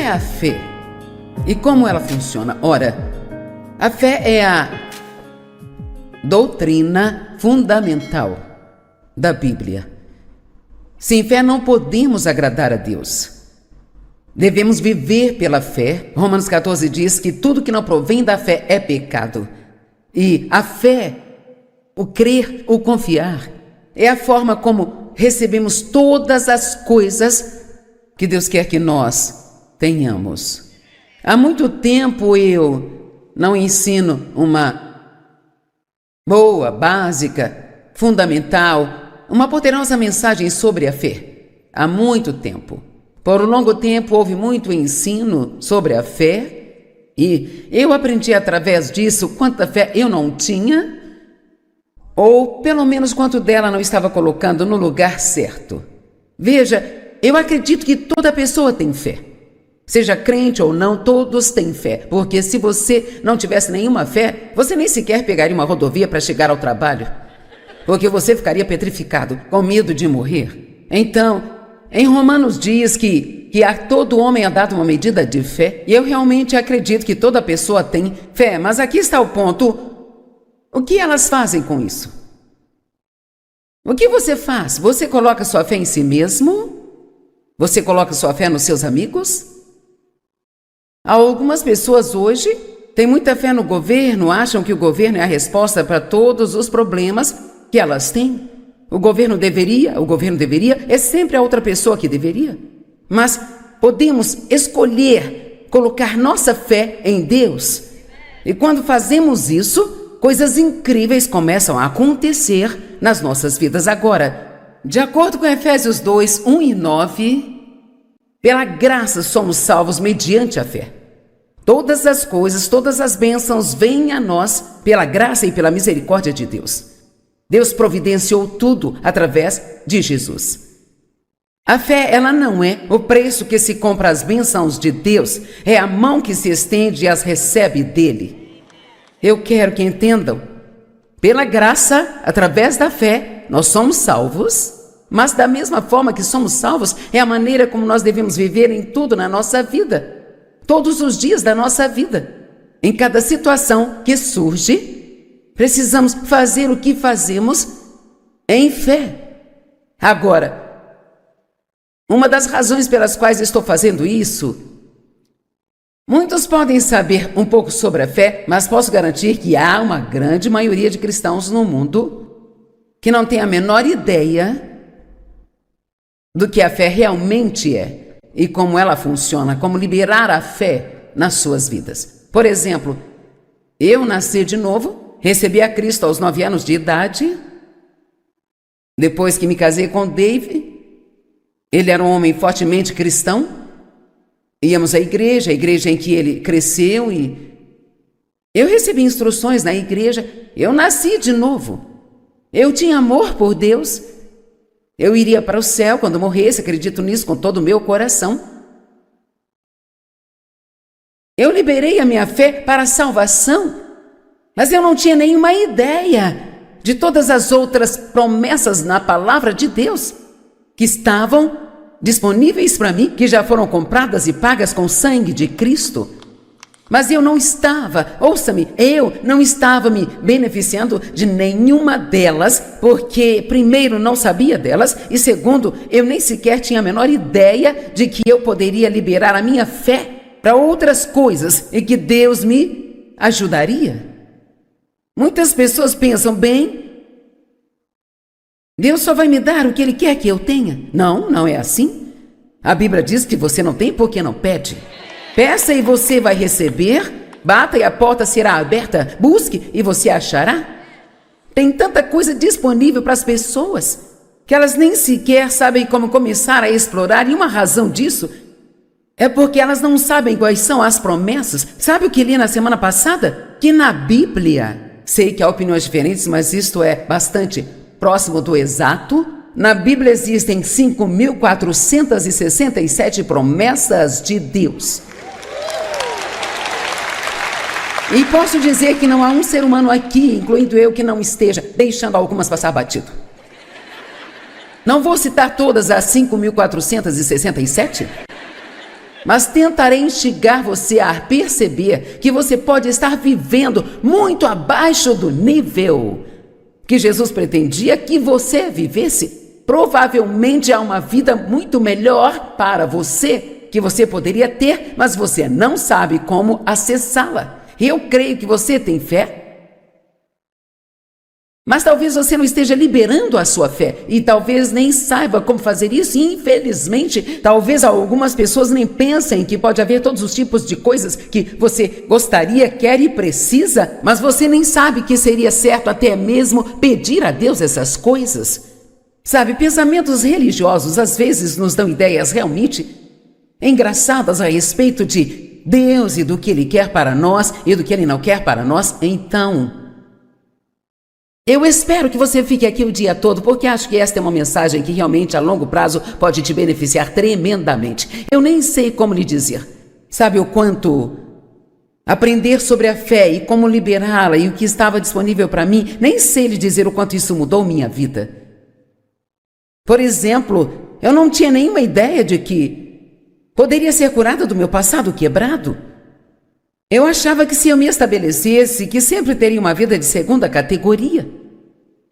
é a fé? E como ela funciona? Ora, a fé é a doutrina fundamental da Bíblia. Sem fé não podemos agradar a Deus. Devemos viver pela fé. Romanos 14 diz que tudo que não provém da fé é pecado. E a fé, o crer, o confiar, é a forma como recebemos todas as coisas que Deus quer que nós tenhamos. Há muito tempo eu não ensino uma boa, básica, fundamental, uma poderosa mensagem sobre a fé. Há muito tempo. Por um longo tempo houve muito ensino sobre a fé e eu aprendi através disso quanta fé eu não tinha, ou pelo menos quanto dela não estava colocando no lugar certo. Veja, eu acredito que toda pessoa tem fé. Seja crente ou não, todos têm fé, porque se você não tivesse nenhuma fé, você nem sequer pegaria uma rodovia para chegar ao trabalho, porque você ficaria petrificado, com medo de morrer. Então, em Romanos diz que a todo homem é dado uma medida de fé, e eu realmente acredito que toda pessoa tem fé, mas aqui está o ponto: o que elas fazem com isso? O que você faz? Você coloca sua fé em si mesmo? Você coloca sua fé nos seus amigos? Algumas pessoas hoje têm muita fé no governo, acham que o governo é a resposta para todos os problemas que elas têm. O governo deveria, é sempre a outra pessoa que deveria. Mas podemos escolher colocar nossa fé em Deus. E quando fazemos isso, coisas incríveis começam a acontecer nas nossas vidas. Agora, de acordo com Efésios 2, 1 e 9, pela graça somos salvos mediante a fé. Todas as coisas, todas as bênçãos vêm a nós pela graça e pela misericórdia de Deus. Deus providenciou tudo através de Jesus. A fé, ela não é o preço que se compra as bênçãos de Deus, é a mão que se estende e as recebe dele. Eu quero que entendam, pela graça, através da fé, nós somos salvos, mas da mesma forma que somos salvos, é a maneira como nós devemos viver em tudo na nossa vida. Todos os dias da nossa vida, em cada situação que surge, precisamos fazer o que fazemos em fé. Agora, uma das razões pelas quais estou fazendo isso, muitos podem saber um pouco sobre a fé, mas posso garantir que há uma grande maioria de cristãos no mundo que não tem a menor ideia do que a fé realmente é. E como ela funciona, como liberar a fé nas suas vidas. Por exemplo, eu nasci de novo, recebi a Cristo aos 9 anos de idade. Depois que me casei com Dave, ele era um homem fortemente cristão. Íamos à igreja em que ele cresceu e eu recebi instruções na igreja. Eu nasci de novo. Eu tinha amor por Deus. Eu iria para o céu quando morresse, acredito nisso com todo o meu coração. Eu liberei a minha fé para a salvação, mas eu não tinha nenhuma ideia de todas as outras promessas na palavra de Deus que estavam disponíveis para mim, que já foram compradas e pagas com o sangue de Cristo. Mas eu não estava, ouça-me, eu não estava me beneficiando de nenhuma delas, porque primeiro não sabia delas e segundo, eu nem sequer tinha a menor ideia de que eu poderia liberar a minha fé para outras coisas e que Deus me ajudaria. Muitas pessoas pensam, bem, Deus só vai me dar o que Ele quer que eu tenha. Não, não é assim. A Bíblia diz que você não tem porque não pede. Peça e você vai receber, bata e a porta será aberta, busque e você achará. Tem tanta coisa disponível para as pessoas que elas nem sequer sabem como começar a explorar, e uma razão disso é porque elas não sabem quais são as promessas. Sabe o que li na semana passada? Que na Bíblia, sei que há opiniões diferentes, mas isto é bastante próximo do exato. Na Bíblia existem 5.467 promessas de Deus. E posso dizer que não há um ser humano aqui, incluindo eu, que não esteja deixando algumas passar batido. Não vou citar todas as 5.467, mas tentarei instigar você a perceber que você pode estar vivendo muito abaixo do nível que Jesus pretendia que você vivesse. Provavelmente há uma vida muito melhor para você que você poderia ter, mas você não sabe como acessá-la. Eu creio que você tem fé, mas talvez você não esteja liberando a sua fé e talvez nem saiba como fazer isso. E, infelizmente, talvez algumas pessoas nem pensem que pode haver todos os tipos de coisas que você gostaria, quer e precisa, mas você nem sabe que seria certo até mesmo pedir a Deus essas coisas. Sabe, pensamentos religiosos às vezes nos dão ideias realmente engraçadas a respeito de Deus e do que Ele quer para nós e do que Ele não quer para nós. Então, eu espero que você fique aqui o dia todo, porque acho que esta é uma mensagem que realmente a longo prazo pode te beneficiar tremendamente. Eu nem sei como lhe dizer. Sabe o quanto aprender sobre a fé e como liberá-la e o que estava disponível para mim, nem sei lhe dizer o quanto isso mudou minha vida. Por exemplo, eu não tinha nenhuma ideia de que poderia ser curada do meu passado quebrado. Eu achava que se eu me estabelecesse, que sempre teria uma vida de segunda categoria.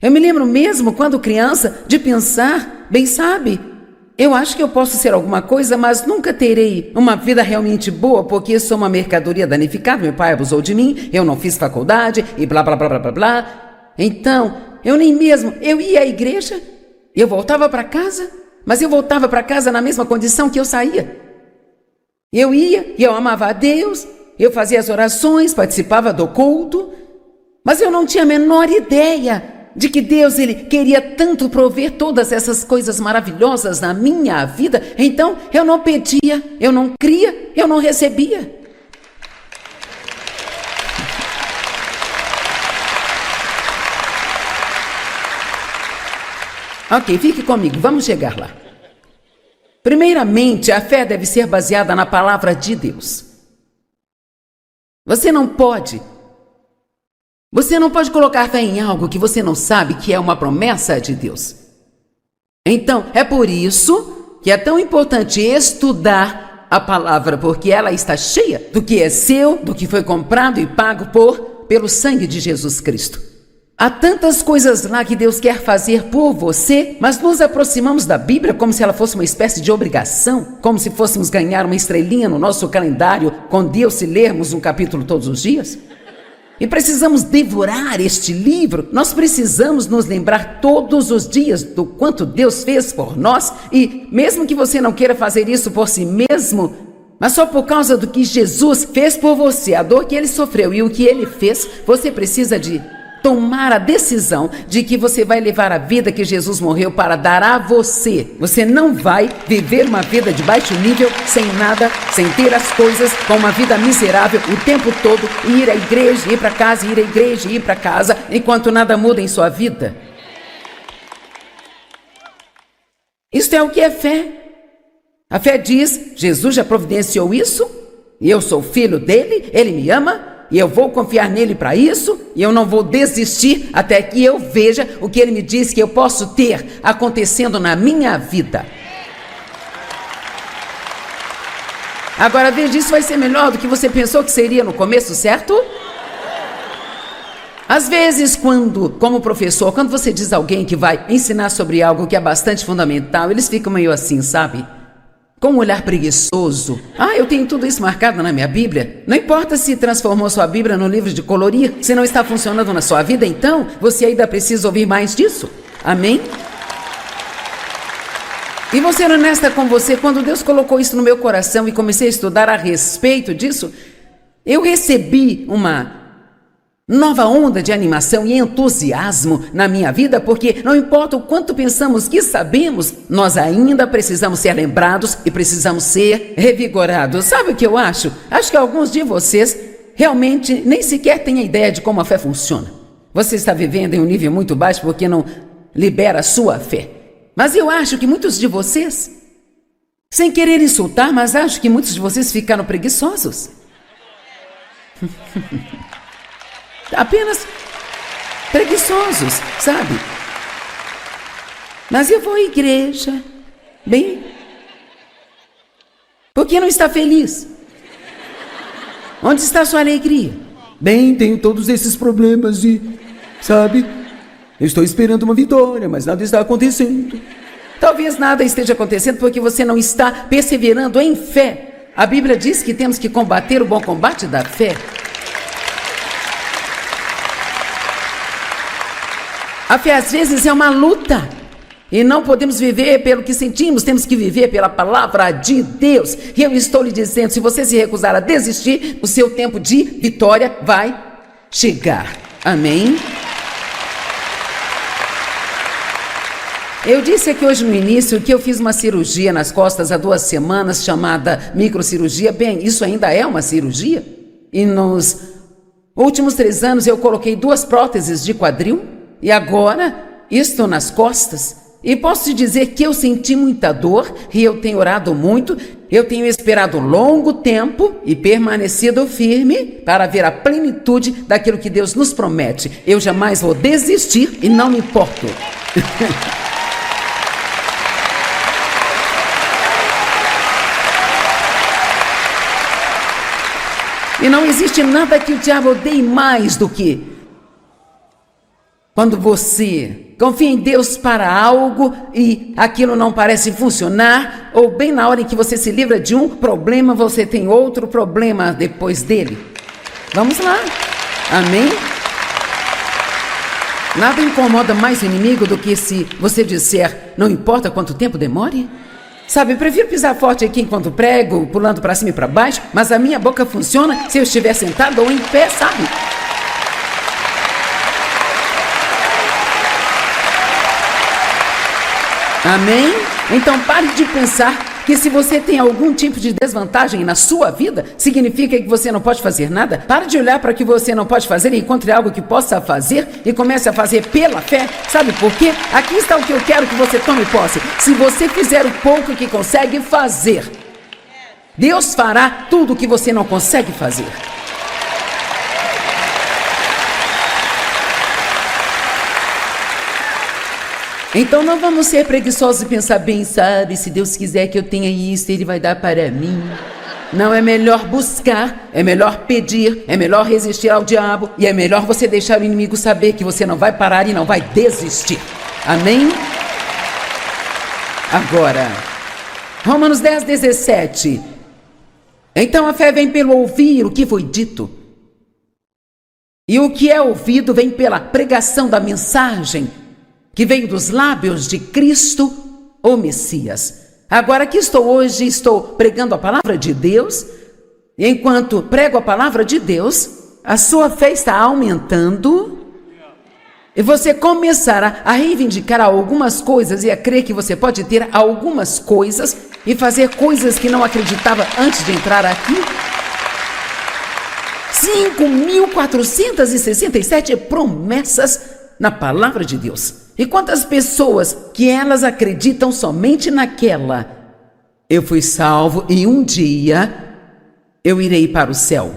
Eu me lembro mesmo, quando criança, de pensar, bem sabe, eu acho que eu posso ser alguma coisa, mas nunca terei uma vida realmente boa, porque sou uma mercadoria danificada, meu pai abusou de mim, eu não fiz faculdade e blá, blá, blá, blá, blá, blá. Então, eu ia à igreja, eu voltava para casa, mas eu voltava para casa na mesma condição que eu saía. Eu ia e eu amava a Deus, eu fazia as orações, participava do culto, mas eu não tinha a menor ideia de que Deus ele queria tanto prover todas essas coisas maravilhosas na minha vida. Então eu não pedia, eu não cria, eu não recebia. Ok, fique comigo, vamos chegar lá. Primeiramente, a fé deve ser baseada na palavra de Deus. Você não pode colocar fé em algo que você não sabe que é uma promessa de Deus. Então, é por isso que é tão importante estudar a palavra, porque ela está cheia do que é seu, do que foi comprado e pago pelo sangue de Jesus Cristo. Há tantas coisas lá que Deus quer fazer por você, mas nos aproximamos da Bíblia como se ela fosse uma espécie de obrigação, como se fôssemos ganhar uma estrelinha no nosso calendário com Deus se lermos um capítulo todos os dias. E precisamos devorar este livro, nós precisamos nos lembrar todos os dias do quanto Deus fez por nós, e mesmo que você não queira fazer isso por si mesmo, mas só por causa do que Jesus fez por você, a dor que Ele sofreu e o que Ele fez, você precisa de tomar a decisão de que você vai levar a vida que Jesus morreu para dar a você. Você não vai viver uma vida de baixo nível, sem nada, sem ter as coisas, com uma vida miserável o tempo todo, e ir à igreja, ir para casa, ir à igreja, ir para casa, enquanto nada muda em sua vida. Isto é o que é fé. A fé diz, Jesus já providenciou isso, e eu sou filho dele, ele me ama, e eu vou confiar nele para isso, e eu não vou desistir até que eu veja o que ele me diz que eu posso ter acontecendo na minha vida. Agora veja, isso vai ser melhor do que você pensou que seria no começo, certo? Às vezes, como professor, quando você diz a alguém que vai ensinar sobre algo que é bastante fundamental, eles ficam meio assim, sabe? Com um olhar preguiçoso. Eu tenho tudo isso marcado na minha Bíblia. Não importa se transformou sua Bíblia no livro de colorir, se não está funcionando na sua vida, então você ainda precisa ouvir mais disso. Amém? E vou ser honesta com você, quando Deus colocou isso no meu coração e comecei a estudar a respeito disso, eu recebi uma nova onda de animação e entusiasmo na minha vida, porque não importa o quanto pensamos que sabemos, nós ainda precisamos ser lembrados e precisamos ser revigorados. Sabe o que eu acho? Acho que alguns de vocês realmente nem sequer têm a ideia de como a fé funciona. Você está vivendo em um nível muito baixo porque não libera a sua fé. Mas eu acho que muitos de vocês, sem querer insultar, mas acho que muitos de vocês ficaram preguiçosos. Apenas preguiçosos, sabe? Mas eu vou à igreja, bem, Por que não está feliz? Onde está a sua alegria? Bem, tenho todos esses problemas e, sabe, eu estou esperando uma vitória, mas nada está acontecendo. Talvez nada esteja acontecendo porque você não está perseverando em fé. A Bíblia diz que temos que combater o bom combate da fé. A fé às vezes é uma luta. E não podemos viver pelo que sentimos, temos que viver pela palavra de Deus. E eu estou lhe dizendo, se você se recusar a desistir, o seu tempo de vitória vai chegar. Amém? Eu disse aqui hoje no início que eu fiz uma cirurgia nas costas há 2 semanas, chamada microcirurgia. Bem, isso ainda é uma cirurgia. E nos últimos 3 anos eu coloquei 2 próteses de quadril. E agora estou nas costas. E posso te dizer que eu senti muita dor e eu tenho orado muito. Eu tenho esperado um longo tempo e permanecido firme para ver a plenitude daquilo que Deus nos promete. Eu jamais vou desistir e não me importo. E não existe nada que o diabo odeie mais do que quando você confia em Deus para algo e aquilo não parece funcionar, ou bem na hora em que você se livra de um problema, você tem outro problema depois dele. Vamos lá. Amém? Nada incomoda mais o inimigo do que se você disser, não importa quanto tempo demore. Sabe, eu prefiro pisar forte aqui enquanto prego, pulando para cima e para baixo, mas a minha boca funciona se eu estiver sentado ou em pé, sabe? Amém? Então pare de pensar que se você tem algum tipo de desvantagem na sua vida, significa que você não pode fazer nada. Pare de olhar para o que você não pode fazer e encontre algo que possa fazer e comece a fazer pela fé. Sabe por quê? Aqui está o que eu quero que você tome posse. Se você fizer o pouco que consegue fazer, Deus fará tudo o que você não consegue fazer. Então não vamos ser preguiçosos e pensar bem, sabe, se Deus quiser que eu tenha isso, Ele vai dar para mim. Não, é melhor buscar, é melhor pedir, é melhor resistir ao diabo e é melhor você deixar o inimigo saber que você não vai parar e não vai desistir. Amém? Agora, Romanos 10, 17. Então a fé vem pelo ouvir o que foi dito. E o que é ouvido vem pela pregação da mensagem que veio dos lábios de Cristo, o Messias. Agora aqui estou hoje, estou pregando a palavra de Deus, e enquanto prego a palavra de Deus, a sua fé está aumentando, e você começará a reivindicar algumas coisas e a crer que você pode ter algumas coisas e fazer coisas que não acreditava antes de entrar aqui. 5.467 promessas na palavra de Deus. E quantas pessoas que elas acreditam somente naquela, eu fui salvo e um dia eu irei para o céu.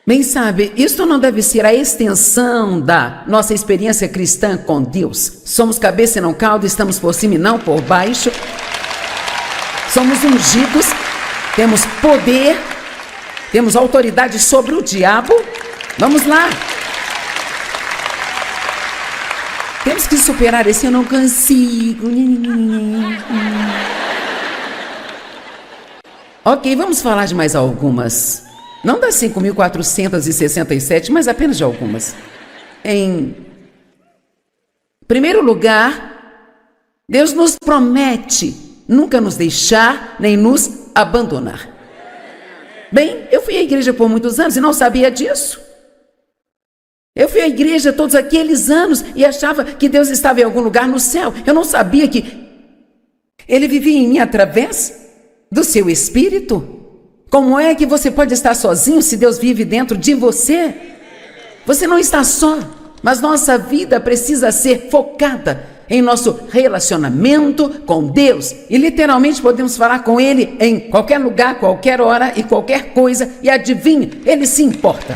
Bem, sabe, isso não deve ser a extensão da nossa experiência cristã com Deus. Somos cabeça e não cauda, estamos por cima e não por baixo. Somos ungidos, temos poder, temos autoridade sobre o diabo. Vamos lá. Temos que superar esse eu não consigo. Ok, vamos falar de mais algumas. Não das 5.467, mas apenas de algumas. Em primeiro lugar, Deus nos promete nunca nos deixar nem nos abandonar. Bem, eu fui à igreja por muitos anos e não sabia disso. Eu fui à igreja todos aqueles anos e achava que Deus estava em algum lugar no céu. Eu não sabia que Ele vivia em mim através do seu Espírito. Como é que você pode estar sozinho se Deus vive dentro de você? Você não está só, mas nossa vida precisa ser focada em nosso relacionamento com Deus. E literalmente podemos falar com Ele em qualquer lugar, qualquer hora e qualquer coisa. E adivinhe, Ele se importa.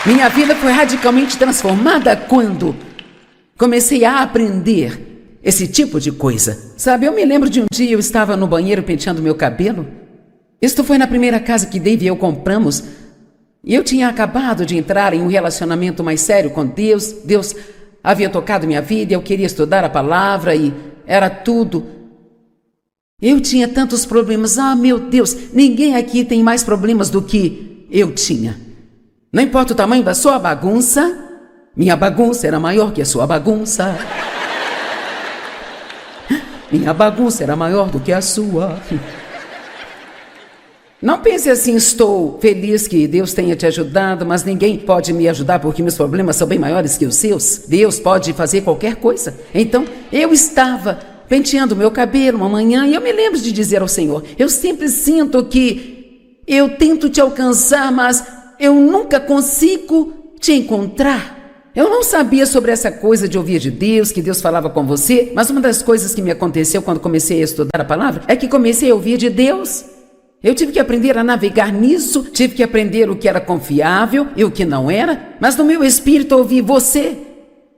Minha vida foi radicalmente transformada quando comecei a aprender esse tipo de coisa. Sabe, eu me lembro de um dia eu estava no banheiro penteando meu cabelo. Isto foi na primeira casa que Dave e eu compramos. E eu tinha acabado de entrar em um relacionamento mais sério com Deus. Deus havia tocado minha vida, eu queria estudar a palavra e era tudo. Eu tinha tantos problemas. Ah, meu Deus, ninguém aqui tem mais problemas do que eu tinha. Não importa o tamanho da sua bagunça, minha bagunça era maior que a sua bagunça. Minha bagunça era maior do que a sua. Não pense assim, estou feliz que Deus tenha te ajudado, mas ninguém pode me ajudar porque meus problemas são bem maiores que os seus. Deus pode fazer qualquer coisa. Então, eu estava penteando meu cabelo uma manhã e eu me lembro de dizer ao Senhor, eu sempre sinto que eu tento te alcançar, mas eu nunca consigo te encontrar. Eu não sabia sobre essa coisa de ouvir de Deus, que Deus falava com você, mas uma das coisas que me aconteceu quando comecei a estudar a palavra é que comecei a ouvir de Deus. Eu tive que aprender a navegar nisso, tive que aprender o que era confiável e o que não era, mas no meu espírito ouvi, você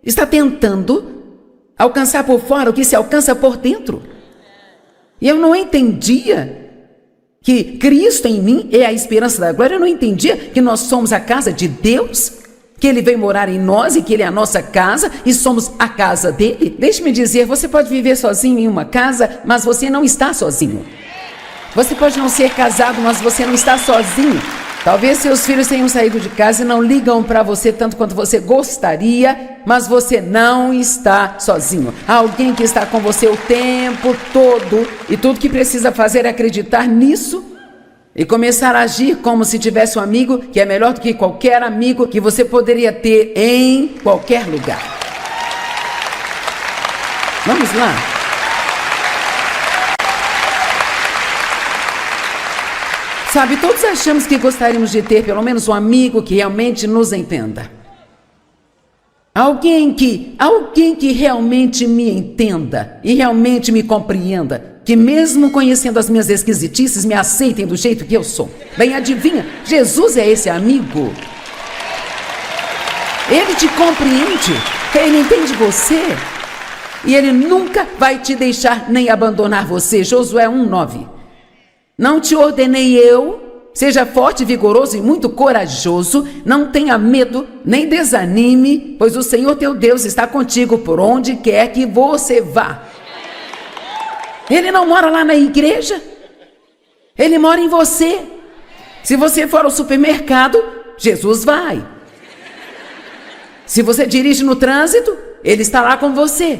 está tentando alcançar por fora o que se alcança por dentro. E eu não entendia que Cristo em mim é a esperança da glória, eu não entendia que nós somos a casa de Deus, que Ele vem morar em nós e que Ele é a nossa casa e somos a casa dEle. Deixe-me dizer, você pode viver sozinho em uma casa, mas você não está sozinho. Você pode não ser casado, mas você não está sozinho. Talvez seus filhos tenham saído de casa e não ligam para você tanto quanto você gostaria, mas você não está sozinho. Há alguém que está com você o tempo todo e tudo que precisa fazer é acreditar nisso e começar a agir como se tivesse um amigo que é melhor do que qualquer amigo que você poderia ter em qualquer lugar. Vamos lá. Sabe, todos achamos que gostaríamos de ter pelo menos um amigo que realmente nos entenda. Alguém que realmente me entenda e realmente me compreenda. Que mesmo conhecendo as minhas esquisitices, me aceitem do jeito que eu sou. Bem, adivinha, Jesus é esse amigo. Ele te compreende, Ele entende você. E Ele nunca vai te deixar nem abandonar você. Josué 1:9. Não te ordenei eu, seja forte, vigoroso e muito corajoso, não tenha medo, nem desanime, pois o Senhor teu Deus está contigo por onde quer que você vá. Ele não mora lá na igreja, Ele mora em você. Se você for ao supermercado, Jesus vai. Se você dirige no trânsito, Ele está lá com você.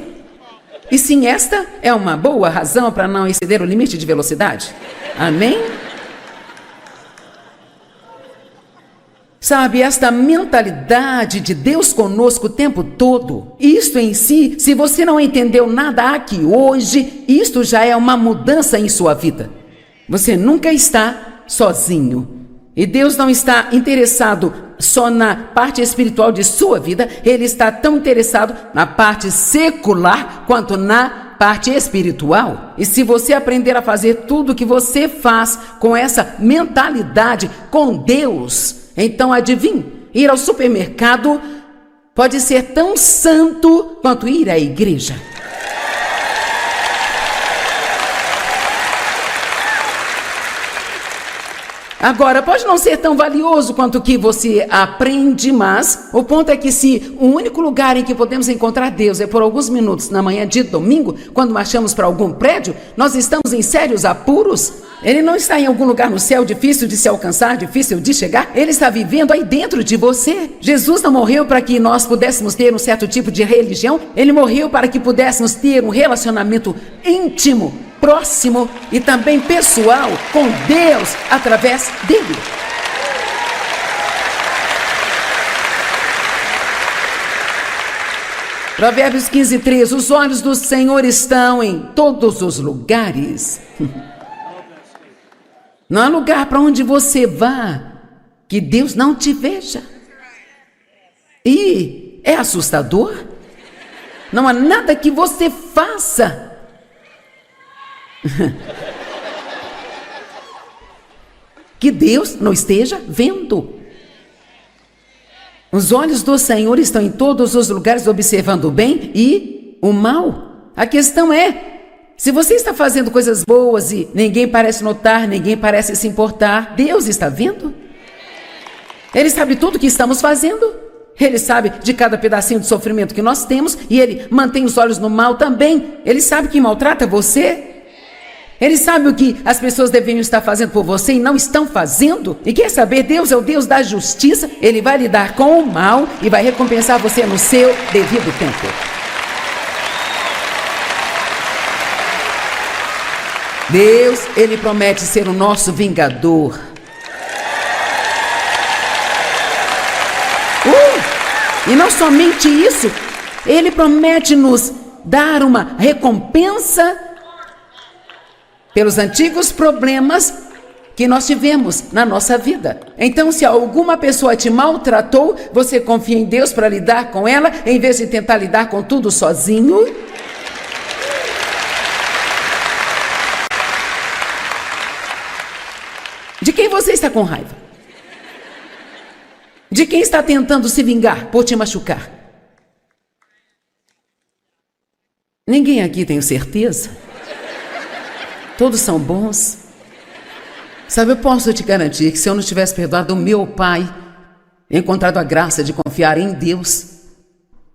E sim, esta é uma boa razão para não exceder o limite de velocidade. Amém? Sabe, esta mentalidade de Deus conosco o tempo todo, isto em si, se você não entendeu nada aqui hoje, isto já é uma mudança em sua vida. Você nunca está sozinho. E Deus não está interessado só na parte espiritual de sua vida, Ele está tão interessado na parte secular quanto na parte espiritual. E se você aprender a fazer tudo o que você faz com essa mentalidade com Deus, então adivinhe, ir ao supermercado pode ser tão santo quanto ir à igreja. Agora, pode não ser tão valioso quanto o que você aprende, mas o ponto é que se o único lugar em que podemos encontrar Deus é por alguns minutos na manhã de domingo, quando marchamos para algum prédio, nós estamos em sérios apuros. Ele não está em algum lugar no céu difícil de se alcançar, difícil de chegar. Ele está vivendo aí dentro de você. Jesus não morreu para que nós pudéssemos ter um certo tipo de religião. Ele morreu para que pudéssemos ter um relacionamento íntimo, próximo e também pessoal com Deus através dele. Provérbios 15:3. Os olhos do Senhor estão em todos os lugares. Não há lugar para onde você vá que Deus não te veja. E é assustador. Não há nada que você faça que Deus não esteja vendo. Os olhos do Senhor estão em todos os lugares, observando o bem e o mal. A questão é, se você está fazendo coisas boas e ninguém parece notar, ninguém parece se importar, Deus está vendo? Ele sabe tudo que estamos fazendo. Ele sabe de cada pedacinho de sofrimento que nós temos e Ele mantém os olhos no mal também. Ele sabe quem maltrata você. Ele sabe o que as pessoas deveriam estar fazendo por você e não estão fazendo. E quer saber, Deus é o Deus da justiça. Ele vai lidar com o mal e vai recompensar você no seu devido tempo. Deus, Ele promete ser o nosso vingador. E não somente isso, Ele promete nos dar uma recompensa pelos antigos problemas que nós tivemos na nossa vida. Então, se alguma pessoa te maltratou, você confia em Deus para lidar com ela, em vez de tentar lidar com tudo sozinho. De quem você está com raiva? De quem está tentando se vingar por te machucar? Ninguém aqui tem certeza. Todos são bons. Sabe, eu posso te garantir que se eu não tivesse perdoado o meu pai, encontrado a graça de confiar em Deus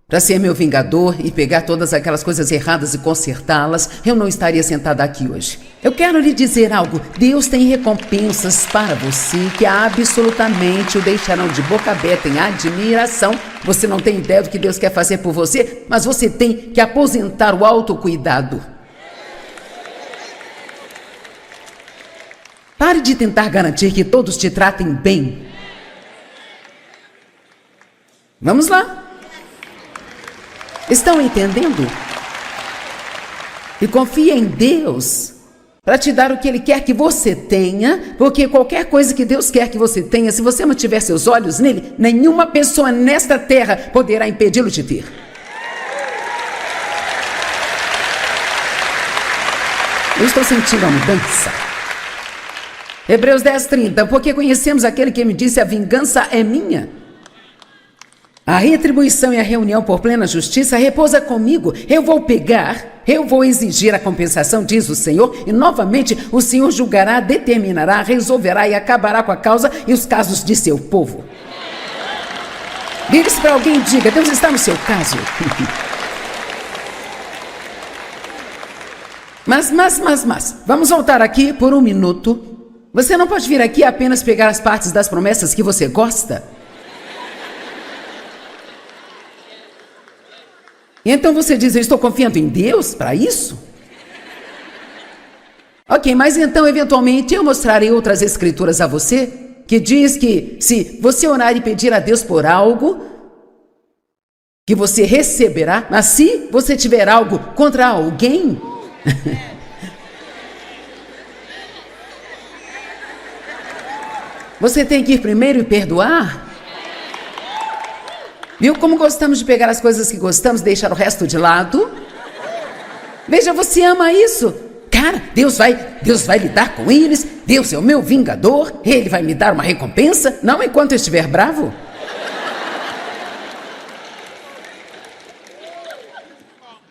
para ser meu vingador e pegar todas aquelas coisas erradas e consertá-las, eu não estaria sentada aqui hoje. Eu quero lhe dizer algo. Deus tem recompensas para você que absolutamente o deixarão de boca aberta em admiração. Você não tem ideia do que Deus quer fazer por você, mas você tem que aposentar o autocuidado. Pare de tentar garantir que todos te tratem bem. Vamos lá. Estão entendendo? E confia em Deus para te dar o que Ele quer que você tenha, porque qualquer coisa que Deus quer que você tenha, se você mantiver seus olhos nele, nenhuma pessoa nesta terra poderá impedi-lo de ter. Eu estou sentindo a mudança. Hebreus 10:30, porque conhecemos aquele que me disse, a vingança é minha. A retribuição e a reunião por plena justiça repousa comigo. Eu vou pegar, eu vou exigir a compensação, diz o Senhor, e novamente o Senhor julgará, determinará, resolverá e acabará com a causa e os casos de seu povo. Vire-se para alguém e diga, Deus está no seu caso. Mas, vamos voltar aqui por um minuto. Você não pode vir aqui apenas pegar as partes das promessas que você gosta. E então você diz, eu estou confiando em Deus para isso? Ok, mas então eventualmente eu mostrarei outras escrituras a você que diz que se você orar e pedir a Deus por algo, que você receberá, mas se você tiver algo contra alguém, você tem que ir primeiro e perdoar. Viu como gostamos de pegar as coisas que gostamos e deixar o resto de lado? Veja, você ama isso. Cara, Deus vai lidar com eles. Deus é o meu vingador. Ele vai me dar uma recompensa, não enquanto eu estiver bravo.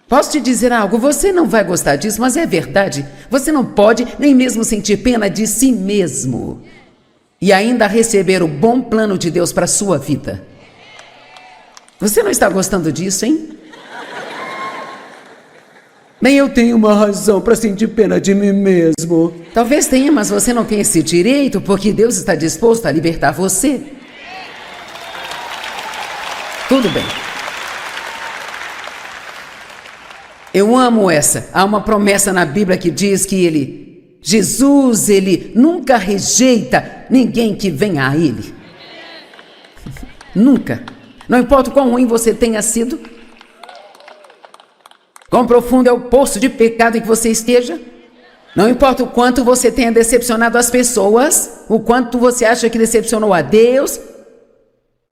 Posso te dizer algo? Você não vai gostar disso, mas é verdade. Você não pode nem mesmo sentir pena de si mesmo e ainda receber o bom plano de Deus para a sua vida. Você não está gostando disso, hein? Nem eu tenho uma razão para sentir pena de mim mesmo. Talvez tenha, mas você não tem esse direito, porque Deus está disposto a libertar você. Tudo bem. Eu amo essa. Há uma promessa na Bíblia que diz que Jesus, ele nunca rejeita ninguém que venha a ele. Nunca. Não importa o quão ruim você tenha sido, quão profundo é o poço de pecado em que você esteja, não importa o quanto você tenha decepcionado as pessoas, o quanto você acha que decepcionou a Deus,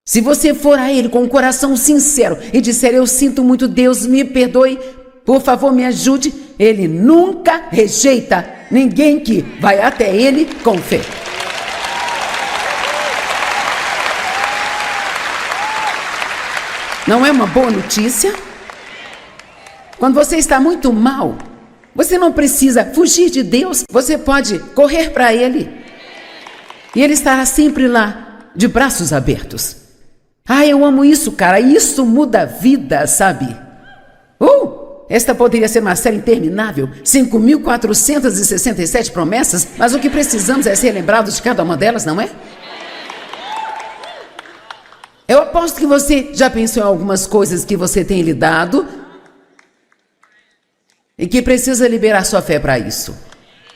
se você for a Ele com um coração sincero e disser, eu sinto muito, Deus me perdoe, por favor me ajude, Ele nunca rejeita ninguém que vai até Ele com fé. Não é uma boa notícia? Quando você está muito mal, você não precisa fugir de Deus, você pode correr para Ele. E Ele estará sempre lá, de braços abertos. Ah, eu amo isso, cara, isso muda a vida, sabe? Esta poderia ser uma série interminável, 5.467 promessas, mas o que precisamos é ser lembrados de cada uma delas, não é? Eu aposto que você já pensou em algumas coisas que você tem lidado e que precisa liberar sua fé para isso.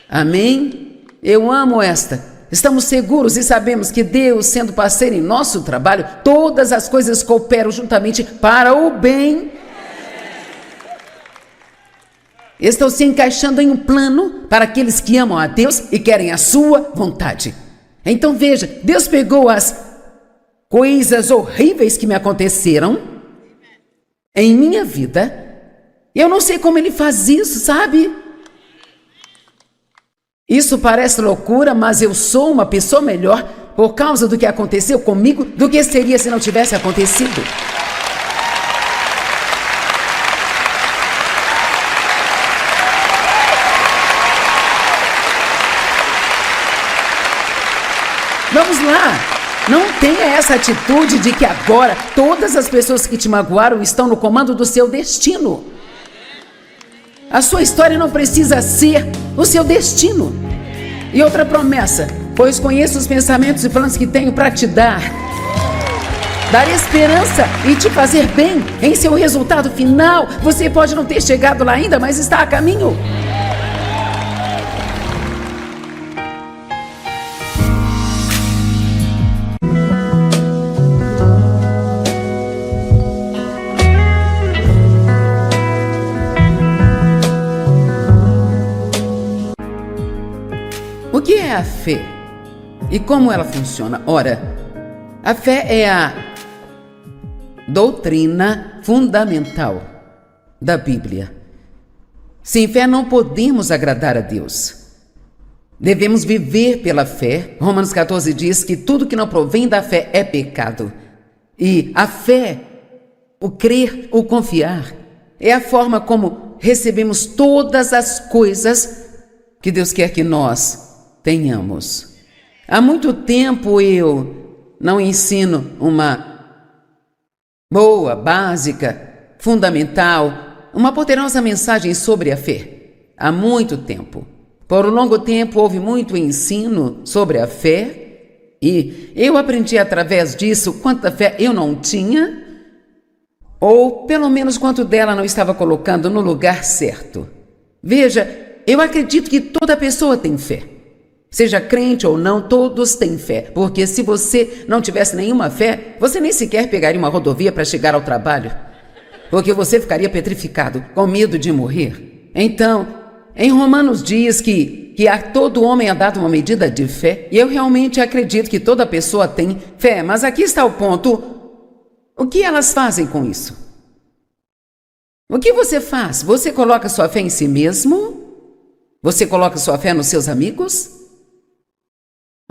Amém? Eu amo esta. Estamos seguros e sabemos que Deus, sendo parceiro em nosso trabalho, todas as coisas cooperam juntamente para o bem. Estão se encaixando em um plano para aqueles que amam a Deus e querem a sua vontade. Então veja, Deus pegou as coisas horríveis que me aconteceram em minha vida. Eu não sei como Ele faz isso, sabe? Isso parece loucura, mas eu sou uma pessoa melhor por causa do que aconteceu comigo do que seria se não tivesse acontecido. Vamos lá, não tenha essa atitude de que agora todas as pessoas que te magoaram estão no comando do seu destino. A sua história não precisa ser o seu destino. E outra promessa, pois conheço os pensamentos e planos que tenho para te dar esperança e te fazer bem em seu resultado final. Você pode não ter chegado lá ainda, mas está a caminho. O que é a fé? E como ela funciona? Ora, a fé é a doutrina fundamental da Bíblia. Sem fé não podemos agradar a Deus. Devemos viver pela fé. Romanos 14 diz que tudo que não provém da fé é pecado. E a fé, o crer, o confiar, é a forma como recebemos todas as coisas que Deus quer que nós tenhamos. Há muito tempo eu não ensino uma boa, básica, fundamental, uma poderosa mensagem sobre a fé. Há muito tempo. Por um longo tempo houve muito ensino sobre a fé e eu aprendi através disso quanta fé eu não tinha, ou pelo menos quanto dela não estava colocando no lugar certo. Veja, eu acredito que toda pessoa tem fé. Seja crente ou não, todos têm fé, porque se você não tivesse nenhuma fé, você nem sequer pegaria uma rodovia para chegar ao trabalho, porque você ficaria petrificado, com medo de morrer. Então, em Romanos diz que a todo homem é dado uma medida de fé, e eu realmente acredito que toda pessoa tem fé, mas aqui está o ponto: o que elas fazem com isso? O que você faz? Você coloca sua fé em si mesmo? Você coloca sua fé nos seus amigos?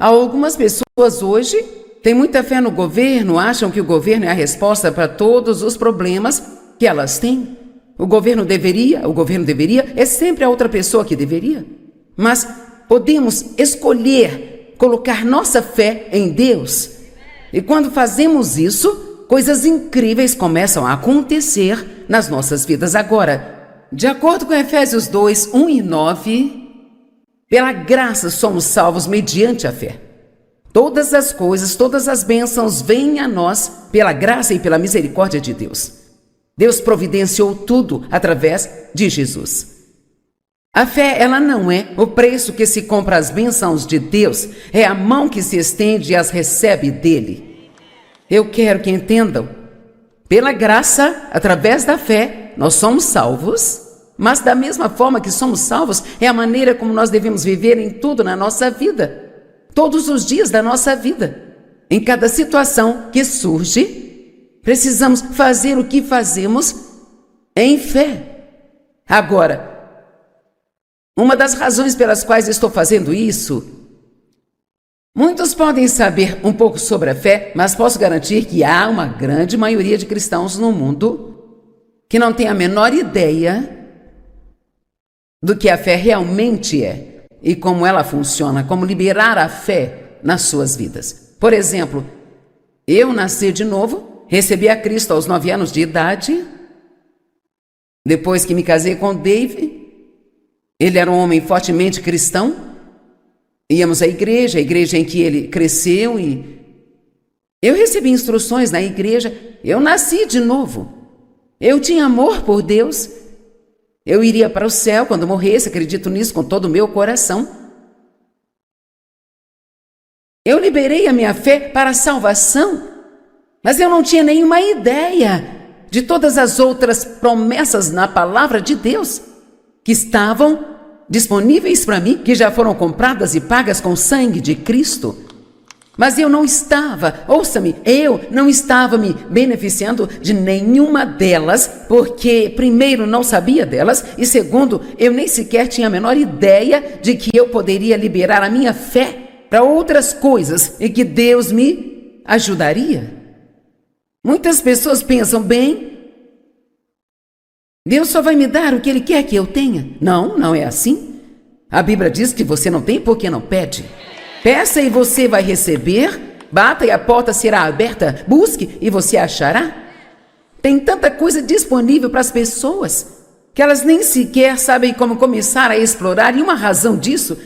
Algumas pessoas hoje têm muita fé no governo, acham que o governo é a resposta para todos os problemas que elas têm. O governo deveria, é sempre a outra pessoa que deveria. Mas podemos escolher colocar nossa fé em Deus. E quando fazemos isso, coisas incríveis começam a acontecer nas nossas vidas. Agora, de acordo com Efésios 2, 1 e 9... pela graça somos salvos mediante a fé. Todas as coisas, todas as bênçãos vêm a nós pela graça e pela misericórdia de Deus. Deus providenciou tudo através de Jesus. A fé, ela não é o preço que se compra as bênçãos de Deus, é a mão que se estende e as recebe dele. Eu quero que entendam, pela graça, através da fé, nós somos salvos. Mas da mesma forma que somos salvos, é a maneira como nós devemos viver em tudo na nossa vida. Todos os dias da nossa vida. Em cada situação que surge, precisamos fazer o que fazemos em fé. Agora, uma das razões pelas quais estou fazendo isso, muitos podem saber um pouco sobre a fé, mas posso garantir que há uma grande maioria de cristãos no mundo que não têm a menor ideia do que a fé realmente é e como ela funciona, como liberar a fé nas suas vidas. Por exemplo, eu nasci de novo, recebi a Cristo aos 9 anos de idade, depois que me casei com o Dave. Ele era um homem fortemente cristão, íamos à igreja em que ele cresceu, e eu recebi instruções na igreja. Eu nasci de novo, eu tinha amor por Deus, eu iria para o céu quando morresse, acredito nisso com todo o meu coração. Eu liberei a minha fé para a salvação, mas eu não tinha nenhuma ideia de todas as outras promessas na palavra de Deus que estavam disponíveis para mim, que já foram compradas e pagas com o sangue de Cristo. Mas eu não estava, ouça-me, eu não estava me beneficiando de nenhuma delas, porque primeiro não sabia delas e segundo, eu nem sequer tinha a menor ideia de que eu poderia liberar a minha fé para outras coisas e que Deus me ajudaria. Muitas pessoas pensam, bem, Deus só vai me dar o que Ele quer que eu tenha. Não, não é assim. A Bíblia diz que você não tem porque não pede. Peça e você vai receber, bata e a porta será aberta, busque e você achará. Tem tanta coisa disponível para as pessoas que elas nem sequer sabem como começar a explorar, e uma razão disso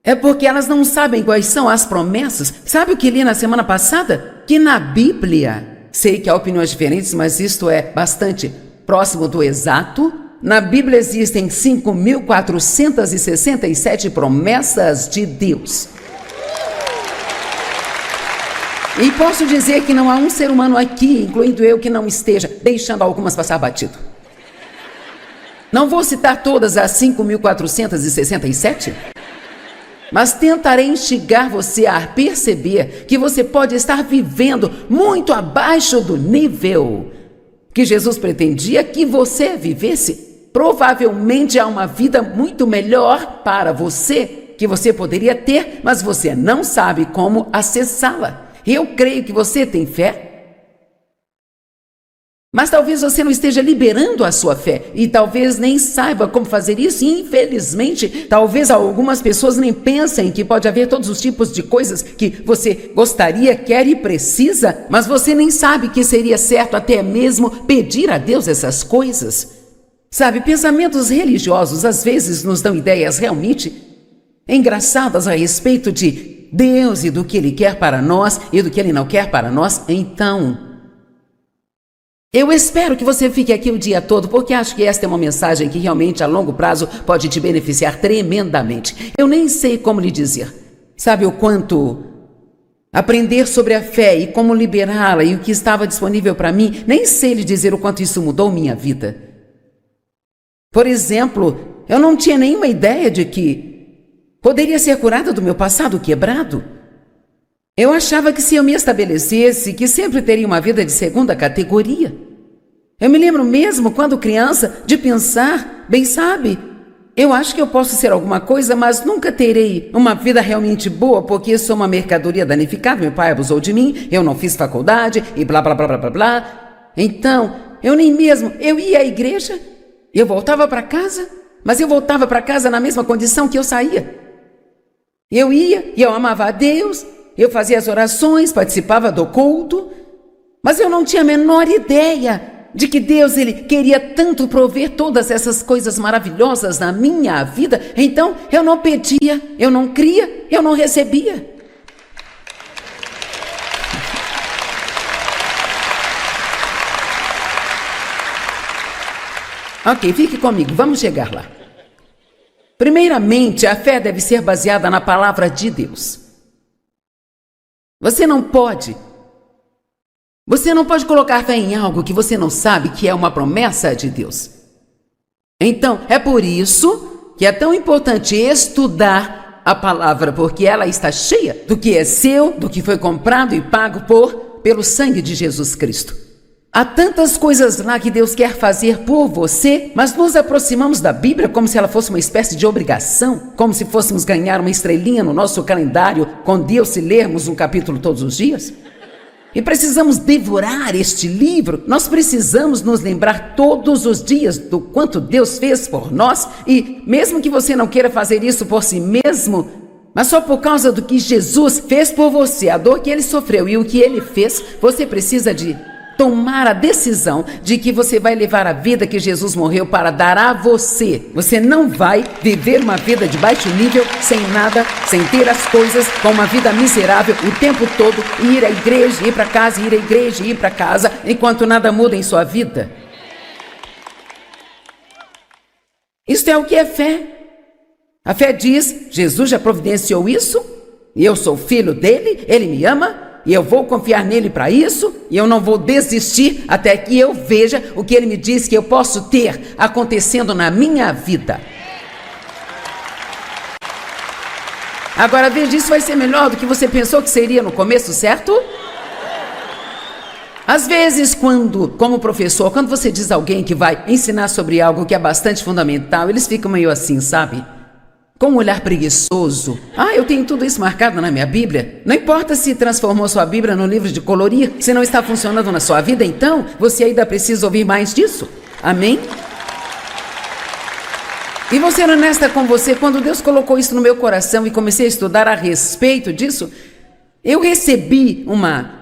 é porque elas não sabem quais são as promessas. Sabe o que li na semana passada? Que na Bíblia, sei que há opiniões diferentes, mas isto é bastante próximo do exato. Na Bíblia existem 5.467 promessas de Deus. E posso dizer que não há um ser humano aqui, incluindo eu, que não esteja deixando algumas passar batido. Não vou citar todas as 5.467, mas tentarei instigar você a perceber que você pode estar vivendo muito abaixo do nível que Jesus pretendia que você vivesse. Provavelmente há uma vida muito melhor para você que você poderia ter, mas você não sabe como acessá-la. Eu creio que você tem fé, mas talvez você não esteja liberando a sua fé e talvez nem saiba como fazer isso. E, infelizmente, talvez algumas pessoas nem pensem que pode haver todos os tipos de coisas que você gostaria, quer e precisa, mas você nem sabe que seria certo até mesmo pedir a Deus essas coisas. Sabe, pensamentos religiosos às vezes nos dão ideias realmente engraçadas a respeito de Deus e do que Ele quer para nós e do que Ele não quer para nós. Então, eu espero que você fique aqui o dia todo, porque acho que esta é uma mensagem que realmente a longo prazo pode te beneficiar tremendamente. Eu nem sei como lhe dizer. Sabe o quanto aprender sobre a fé e como liberá-la e o que estava disponível para mim, nem sei lhe dizer o quanto isso mudou minha vida. Por exemplo, eu não tinha nenhuma ideia de que poderia ser curada do meu passado quebrado. Eu achava que se eu me estabelecesse, que sempre teria uma vida de segunda categoria. Eu me lembro mesmo, quando criança, de pensar, bem sabe, eu acho que eu posso ser alguma coisa, mas nunca terei uma vida realmente boa, porque sou uma mercadoria danificada, meu pai abusou de mim, eu não fiz faculdade e blá, blá, blá, blá, blá, blá. Então, eu nem mesmo, eu ia à igreja, eu voltava para casa, mas eu voltava para casa na mesma condição que eu saía. Eu ia e eu amava a Deus, eu fazia as orações, participava do culto, mas eu não tinha a menor ideia de que Deus, Ele queria tanto prover todas essas coisas maravilhosas na minha vida. Então eu não pedia, eu não cria, eu não recebia. Ok, fique comigo, vamos chegar lá. Primeiramente, a fé deve ser baseada na palavra de Deus. Você não pode colocar fé em algo que você não sabe que é uma promessa de Deus. Então, é por isso que é tão importante estudar a palavra, porque ela está cheia do que é seu, do que foi comprado e pago pelo sangue de Jesus Cristo. Há tantas coisas lá que Deus quer fazer por você, mas nos aproximamos da Bíblia como se ela fosse uma espécie de obrigação, como se fôssemos ganhar uma estrelinha no nosso calendário com Deus se lermos um capítulo todos os dias. E precisamos devorar este livro. Nós precisamos nos lembrar todos os dias do quanto Deus fez por nós. E mesmo que você não queira fazer isso por si mesmo, mas só por causa do que Jesus fez por você, a dor que Ele sofreu e o que Ele fez, você precisa de tomar a decisão de que você vai levar a vida que Jesus morreu para dar a você. Você não vai viver uma vida de baixo nível, sem nada, sem ter as coisas, com uma vida miserável o tempo todo, e ir à igreja, ir para casa, ir à igreja, ir para casa, enquanto nada muda em sua vida. Isto é o que é fé. A fé diz: Jesus já providenciou isso, e eu sou filho dele, ele me ama, e eu vou confiar nele para isso, e eu não vou desistir até que eu veja o que ele me diz que eu posso ter acontecendo na minha vida. Agora veja, isso vai ser melhor do que você pensou que seria no começo, certo? Às vezes, como professor, quando você diz a alguém que vai ensinar sobre algo que é bastante fundamental, eles ficam meio assim, sabe? Com um olhar preguiçoso. Eu tenho tudo isso marcado na minha Bíblia. Não importa se transformou sua Bíblia num livro de colorir, se não está funcionando na sua vida, então você ainda precisa ouvir mais disso. Amém? E vou ser honesta com você, quando Deus colocou isso no meu coração e comecei a estudar a respeito disso, eu recebi uma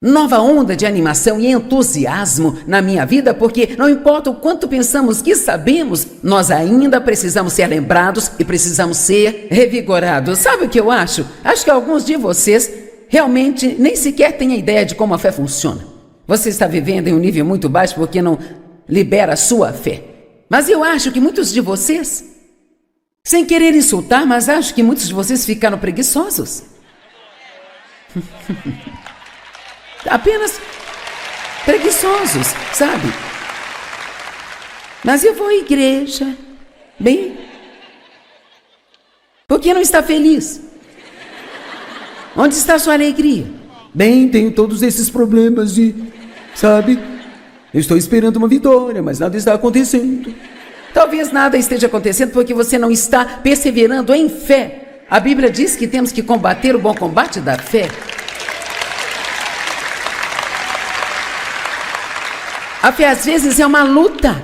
nova onda de animação e entusiasmo na minha vida, porque não importa o quanto pensamos que sabemos, nós ainda precisamos ser lembrados e precisamos ser revigorados. Sabe o que eu acho? Acho que alguns de vocês realmente nem sequer têm a ideia de como a fé funciona. Você está vivendo em um nível muito baixo porque não libera a sua fé. Mas eu acho que muitos de vocês, sem querer insultar, mas acho que muitos de vocês ficaram preguiçosos. Apenas preguiçosos, sabe? Mas eu vou à igreja, bem, por que não está feliz? Onde está sua alegria? Bem, tenho todos esses problemas e, sabe, eu estou esperando uma vitória, mas nada está acontecendo. Talvez nada esteja acontecendo porque você não está perseverando em fé. A Bíblia diz que temos que combater o bom combate da fé. A fé às vezes é uma luta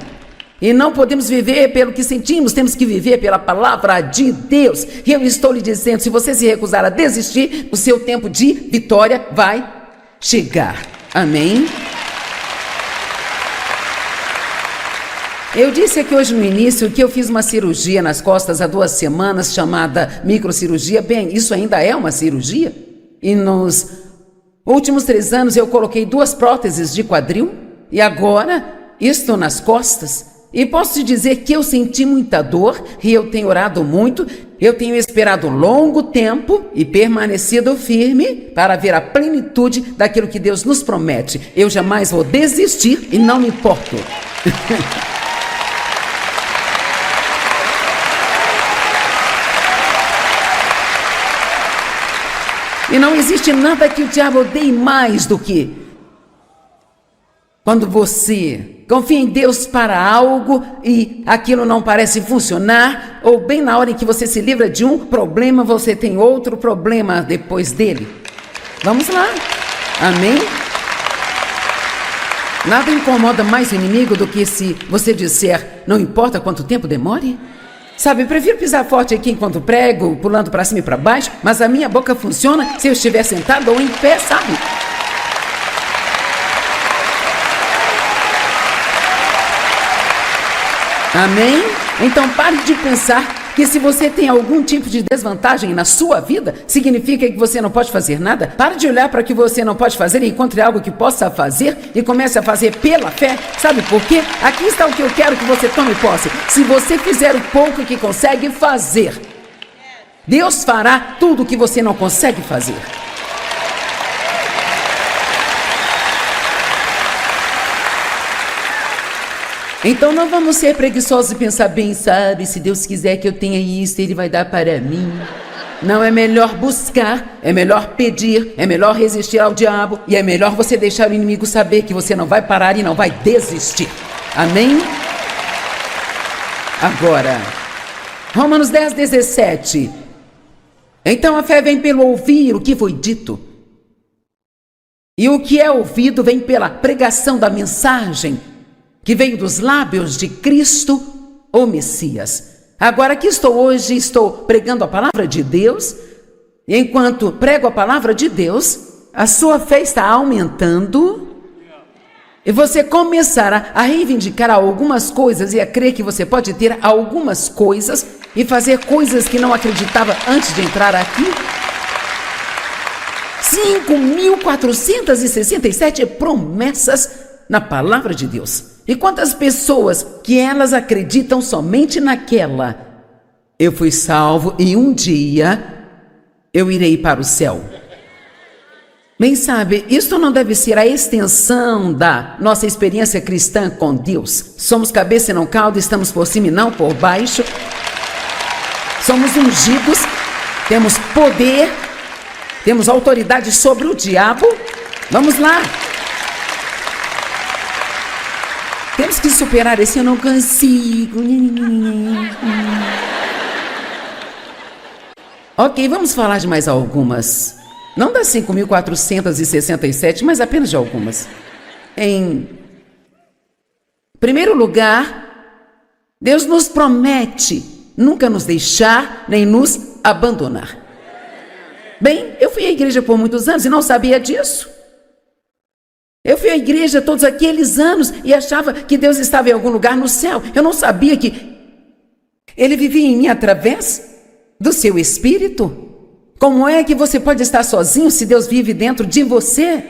e não podemos viver pelo que sentimos, temos que viver pela palavra de Deus. E eu estou lhe dizendo, se você se recusar a desistir, o seu tempo de vitória vai chegar. Amém? Eu disse aqui hoje no início que eu fiz uma cirurgia nas costas há 2 semanas, chamada microcirurgia. Bem, isso ainda é uma cirurgia. E nos últimos 3 anos eu coloquei 2 próteses de quadril. E agora estou nas costas e posso te dizer que eu senti muita dor e eu tenho orado muito, eu tenho esperado um longo tempo e permanecido firme para ver a plenitude daquilo que Deus nos promete. Eu jamais vou desistir e não me importo. E não existe nada que o diabo odeie mais do que quando você confia em Deus para algo e aquilo não parece funcionar, ou bem na hora em que você se livra de um problema, você tem outro problema depois dele. Vamos lá. Amém? Nada incomoda mais o inimigo do que se você disser, não importa quanto tempo demore. Sabe, eu prefiro pisar forte aqui enquanto prego, pulando para cima e para baixo, mas a minha boca funciona se eu estiver sentado ou em pé, sabe? Amém? Então pare de pensar que se você tem algum tipo de desvantagem na sua vida, significa que você não pode fazer nada. Pare de olhar para o que você não pode fazer e encontre algo que possa fazer e comece a fazer pela fé. Sabe por quê? Aqui está o que eu quero que você tome posse. Se você fizer o pouco que consegue fazer, Deus fará tudo o que você não consegue fazer. Então não vamos ser preguiçosos e pensar bem, sabe, se Deus quiser que eu tenha isso, Ele vai dar para mim. Não, é melhor buscar, é melhor pedir, é melhor resistir ao diabo e é melhor você deixar o inimigo saber que você não vai parar e não vai desistir. Amém? Agora, Romanos 10:17. Então a fé vem pelo ouvir o que foi dito. E o que é ouvido vem pela pregação da mensagem que veio dos lábios de Cristo, o Messias. Agora aqui estou hoje, estou pregando a palavra de Deus. E enquanto prego a palavra de Deus, a sua fé está aumentando. E você começará a reivindicar algumas coisas e a crer que você pode ter algumas coisas e fazer coisas que não acreditava antes de entrar aqui. 5.467 promessas na palavra de Deus. E quantas pessoas que elas acreditam somente naquela: eu fui salvo e um dia eu irei para o céu. Bem, sabe, isso não deve ser a extensão da nossa experiência cristã com Deus. Somos cabeça e não cauda, estamos por cima e não por baixo. Somos ungidos, temos poder, temos autoridade sobre o diabo. Vamos lá. Temos que superar esse eu não consigo. Ok, vamos falar de mais algumas. Não das 5.467, mas apenas de algumas. Em primeiro lugar, Deus nos promete nunca nos deixar nem nos abandonar. Bem, eu fui à igreja por muitos anos e não sabia disso. Eu fui à igreja todos aqueles anos e achava que Deus estava em algum lugar no céu. Eu não sabia que Ele vivia em mim através do seu Espírito. Como é que você pode estar sozinho se Deus vive dentro de você?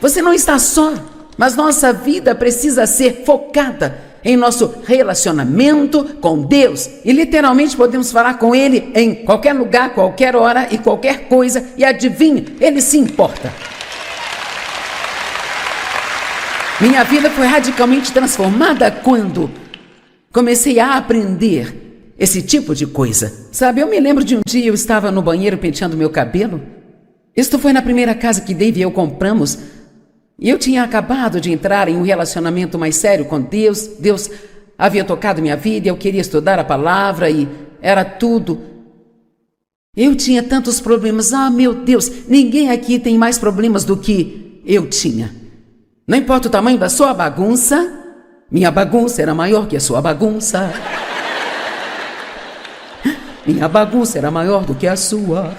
Você não está só, mas nossa vida precisa ser focada em nosso relacionamento com Deus. E literalmente podemos falar com Ele em qualquer lugar, qualquer hora e qualquer coisa. E adivinha, Ele se importa. Minha vida foi radicalmente transformada quando comecei a aprender esse tipo de coisa. Sabe, eu me lembro de um dia eu estava no banheiro penteando meu cabelo. Isto foi na primeira casa que Dave e eu compramos. E eu tinha acabado de entrar em um relacionamento mais sério com Deus. Deus havia tocado minha vida, eu queria estudar a palavra e era tudo. Eu tinha tantos problemas. Ah, meu Deus, ninguém aqui tem mais problemas do que eu tinha. Não importa o tamanho da sua bagunça, minha bagunça era maior que a sua bagunça. Minha bagunça era maior do que a sua.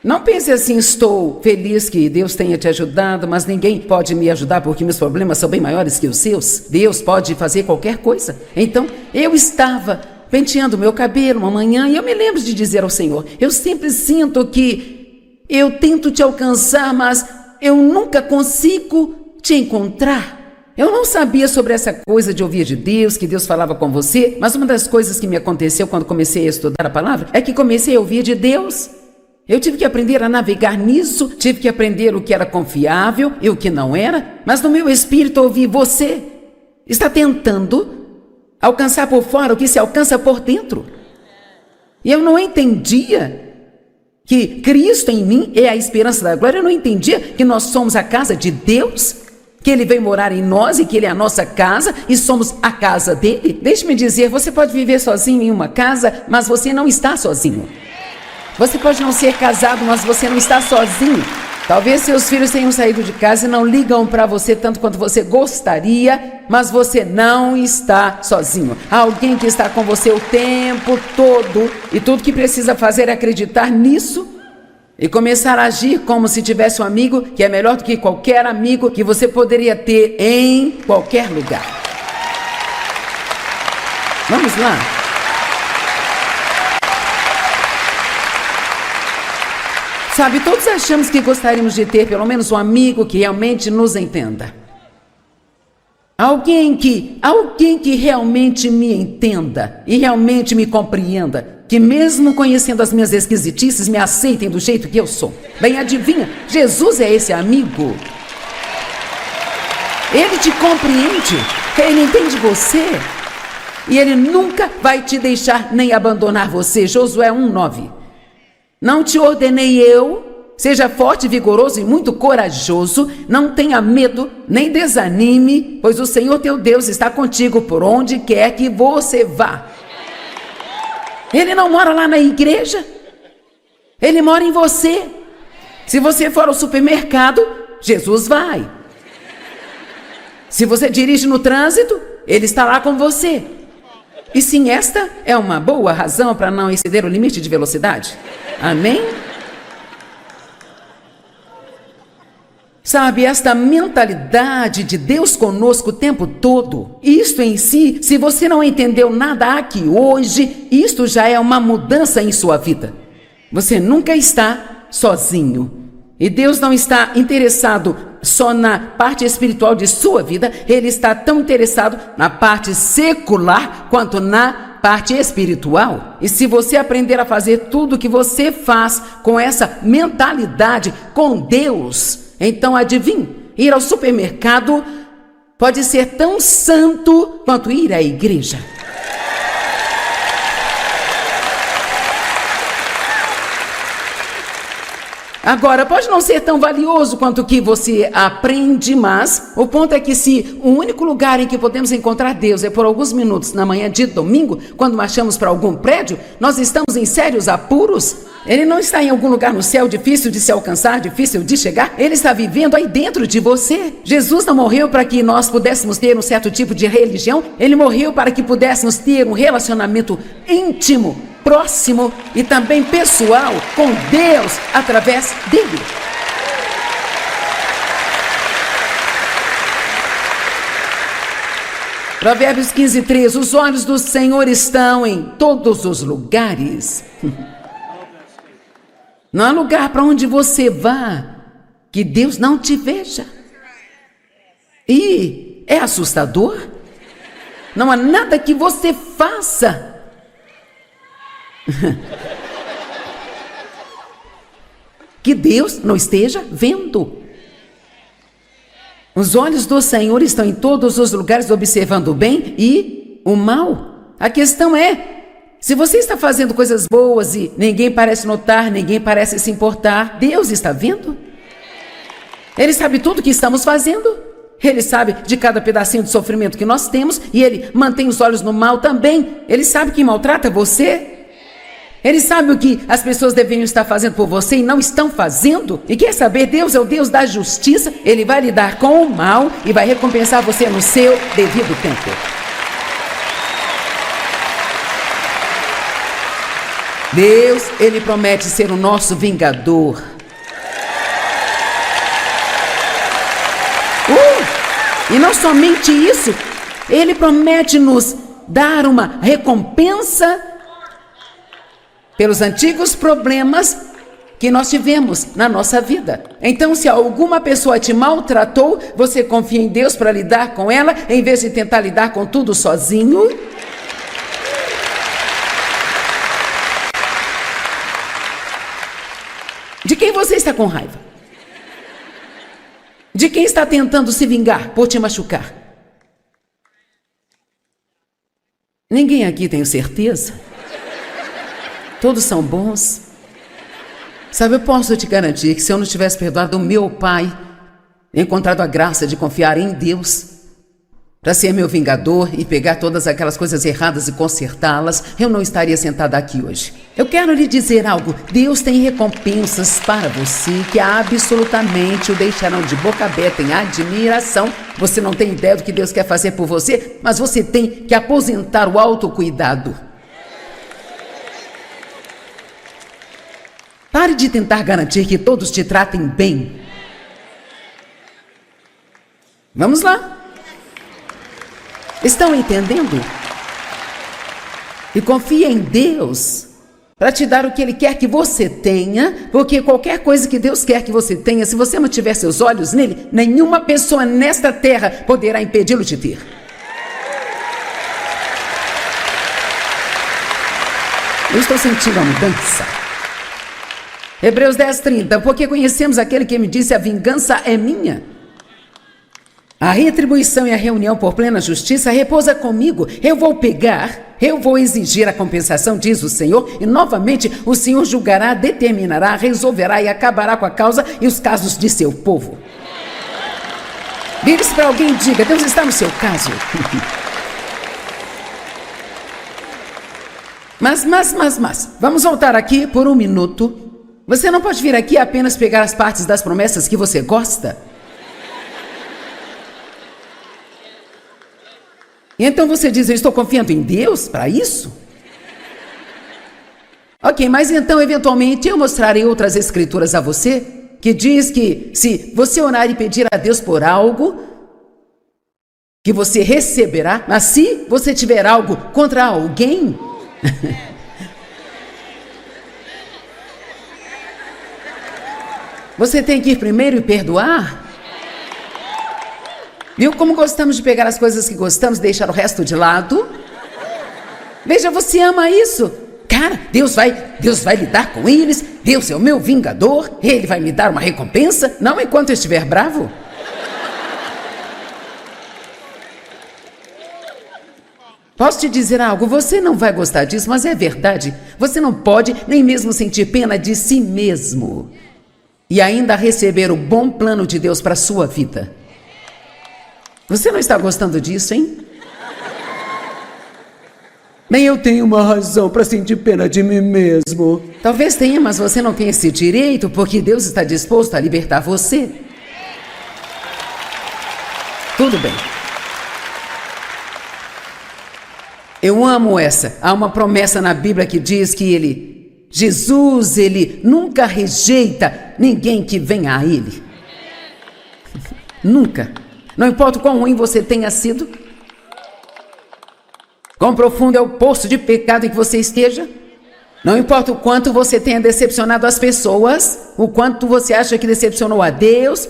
Não pense assim: estou feliz que Deus tenha te ajudado, mas ninguém pode me ajudar porque meus problemas são bem maiores que os seus. Deus pode fazer qualquer coisa. Então, eu estava penteando meu cabelo uma manhã e eu me lembro de dizer ao Senhor: eu sempre sinto que eu tento te alcançar, mas eu nunca consigo te encontrar. Eu não sabia sobre essa coisa de ouvir de Deus, que Deus falava com você, mas uma das coisas que me aconteceu quando comecei a estudar a palavra é que comecei a ouvir de Deus. Eu tive que aprender a navegar nisso, tive que aprender o que era confiável e o que não era, mas no meu espírito ouvi: você está tentando alcançar por fora o que se alcança por dentro. E eu não entendia que Cristo em mim é a esperança da glória. Eu não entendia que nós somos a casa de Deus, que Ele vem morar em nós e que Ele é a nossa casa e somos a casa dEle. Deixe-me dizer, você pode viver sozinho em uma casa, mas você não está sozinho. Você pode não ser casado, mas você não está sozinho. Talvez seus filhos tenham saído de casa e não ligam para você tanto quanto você gostaria, mas você não está sozinho. Há alguém que está com você o tempo todo e tudo que precisa fazer é acreditar nisso e começar a agir como se tivesse um amigo que é melhor do que qualquer amigo que você poderia ter em qualquer lugar. Vamos lá. Sabe, todos achamos que gostaríamos de ter pelo menos um amigo que realmente nos entenda. Alguém que realmente me entenda e realmente me compreenda, que mesmo conhecendo as minhas esquisitices, me aceitem do jeito que eu sou. Bem, adivinha, Jesus é esse amigo. Ele te compreende, Ele entende você e Ele nunca vai te deixar nem abandonar você. Josué 1:9. Não te ordenei eu, seja forte, vigoroso e muito corajoso, não tenha medo, nem desanime, pois o Senhor teu Deus está contigo por onde quer que você vá. Ele não mora lá na igreja, Ele mora em você. Se você for ao supermercado, Jesus vai. Se você dirige no trânsito, Ele está lá com você. E sim, esta é uma boa razão para não exceder o limite de velocidade. Amém? Sabe, esta mentalidade de Deus conosco o tempo todo, isto em si, se você não entendeu nada aqui hoje, isto já é uma mudança em sua vida. Você nunca está sozinho. E Deus não está interessado só na parte espiritual de sua vida, Ele está tão interessado na parte secular quanto na parte espiritual. E se você aprender a fazer tudo o que você faz com essa mentalidade com Deus, então adivinhe, ir ao supermercado pode ser tão santo quanto ir à igreja. Agora, pode não ser tão valioso quanto o que você aprende, mas o ponto é que se o único lugar em que podemos encontrar Deus é por alguns minutos na manhã de domingo, quando marchamos para algum prédio, nós estamos em sérios apuros. Ele não está em algum lugar no céu difícil de se alcançar, difícil de chegar. Ele está vivendo aí dentro de você. Jesus não morreu para que nós pudéssemos ter um certo tipo de religião. Ele morreu para que pudéssemos ter um relacionamento íntimo, próximo e também pessoal com Deus através dele. Provérbios 15:3, os olhos do Senhor estão em todos os lugares. Não há lugar para onde você vá que Deus não te veja. E é assustador. Não há nada que você faça que Deus não esteja vendo. Os olhos do Senhor estão em todos os lugares, observando o bem e o mal. A questão é, se você está fazendo coisas boas e ninguém parece notar, ninguém parece se importar, Deus está vendo? Ele sabe tudo que estamos fazendo. Ele sabe de cada pedacinho de sofrimento que nós temos e Ele mantém os olhos no mal também. Ele sabe que maltrata você. Ele sabe o que as pessoas deveriam estar fazendo por você e não estão fazendo. E quer saber, Deus é o Deus da justiça. Ele vai lidar com o mal e vai recompensar você no seu devido tempo. Deus, Ele promete ser o nosso vingador. E não somente isso, Ele promete nos dar uma recompensa pelos antigos problemas que nós tivemos na nossa vida. Então, se alguma pessoa te maltratou, você confia em Deus para lidar com ela, em vez de tentar lidar com tudo sozinho. De quem você está com raiva? De quem está tentando se vingar por te machucar? Ninguém aqui tem certeza. Todos são bons. Sabe, eu posso te garantir que se eu não tivesse perdoado o meu pai, encontrado a graça de confiar em Deus para ser meu vingador e pegar todas aquelas coisas erradas e consertá-las, eu não estaria sentada aqui hoje. Eu quero lhe dizer algo. Deus tem recompensas para você que absolutamente o deixarão de boca aberta em admiração. Você não tem ideia do que Deus quer fazer por você, mas você tem que aposentar o autocuidado. Pare de tentar garantir que todos te tratem bem. Vamos lá. Estão entendendo? E confia em Deus para te dar o que Ele quer que você tenha, porque qualquer coisa que Deus quer que você tenha, se você mantiver seus olhos nele, nenhuma pessoa nesta terra poderá impedi-lo de ter. Eu estou sentindo a mudança. Hebreus 10:30, porque conhecemos aquele que me disse, a vingança é minha. A retribuição e a reunião por plena justiça repousa comigo. Eu vou pegar, eu vou exigir a compensação, diz o Senhor, e novamente o Senhor julgará, determinará, resolverá e acabará com a causa e os casos de seu povo. Vire-se para alguém e diga, Deus está no seu caso. Mas, vamos voltar aqui por um minuto Você não pode vir aqui apenas pegar as partes das promessas que você gosta. E então você diz, eu estou confiando em Deus para isso? Ok, mas então eventualmente eu mostrarei outras escrituras a você que diz que se você orar e pedir a Deus por algo, que você receberá, mas se você tiver algo contra alguém, você tem que ir primeiro e perdoar. Viu como gostamos de pegar as coisas que gostamos e deixar o resto de lado? Veja, você ama isso. Cara, Deus vai lidar com eles. Deus é o meu vingador. Ele vai me dar uma recompensa, não enquanto eu estiver bravo. Posso te dizer algo? Você não vai gostar disso, mas é verdade. Você não pode nem mesmo sentir pena de si mesmo e ainda receber o bom plano de Deus para a sua vida. Você não está gostando disso, hein? Nem eu tenho uma razão para sentir pena de mim mesmo. Talvez tenha, mas você não tem esse direito, porque Deus está disposto a libertar você. Tudo bem. Eu amo essa. Há uma promessa na Bíblia que diz que Jesus, ele nunca rejeita ninguém que venha a ele. Nunca. Não importa o quão ruim você tenha sido, quão profundo é o poço de pecado em que você esteja, não importa o quanto você tenha decepcionado as pessoas, o quanto você acha que decepcionou a Deus,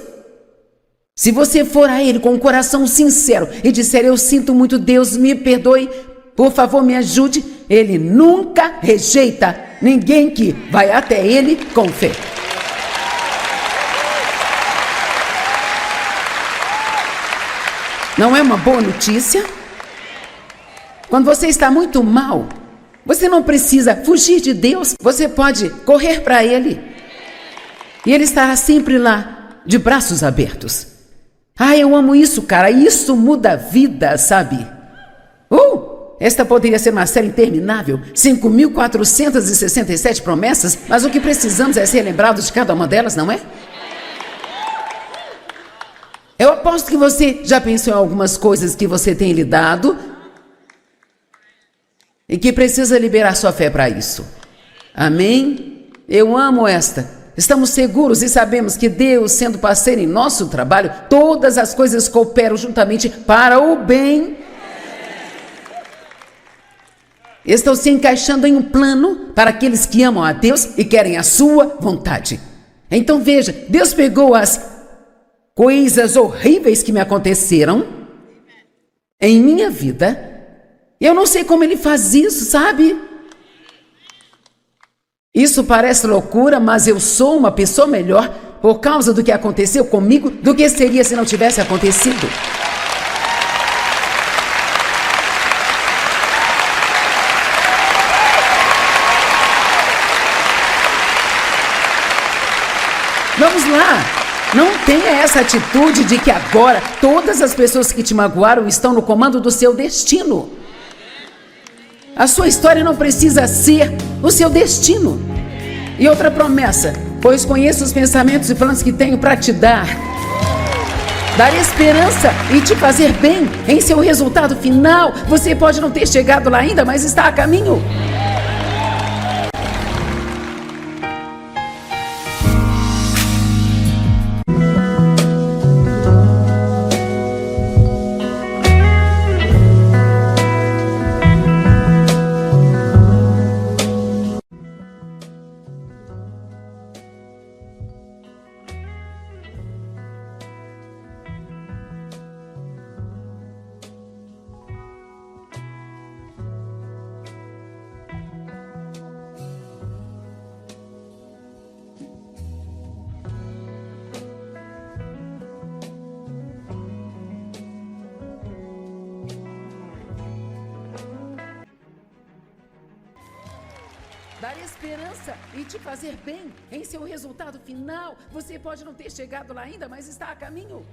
se você for a Ele com um coração sincero e disser, eu sinto muito, Deus me perdoe, por favor me ajude, Ele nunca rejeita ninguém que vai até Ele com fé. Não é uma boa notícia? Quando você está muito mal, você não precisa fugir de Deus, você pode correr para Ele. E Ele estará sempre lá, de braços abertos. Ah, eu amo isso, cara, isso muda a vida, sabe? Esta poderia ser uma série interminável, 5.467 promessas, mas o que precisamos é ser lembrados de cada uma delas, não é? Eu aposto que você já pensou em algumas coisas que você tem lidado e que precisa liberar sua fé para isso. Amém? Eu amo esta. Estamos seguros e sabemos que Deus, sendo parceiro em nosso trabalho, todas as coisas cooperam juntamente para o bem. Estão se encaixando em um plano para aqueles que amam a Deus e querem a sua vontade. Então veja, Deus pegou as coisas horríveis que me aconteceram em minha vida. Eu não sei como Ele faz isso, sabe? Isso parece loucura, mas eu sou uma pessoa melhor por causa do que aconteceu comigo do que seria se não tivesse acontecido. Vamos lá. Não tenha essa atitude de que agora todas as pessoas que te magoaram estão no comando do seu destino. A sua história não precisa ser o seu destino. E outra promessa, pois conheço os pensamentos e planos que tenho para te dar esperança e te fazer bem em seu resultado final. Você pode não ter chegado lá ainda, mas está a caminho. Dar esperança e te fazer bem em seu resultado final. Você pode não ter chegado lá ainda, mas está a caminho.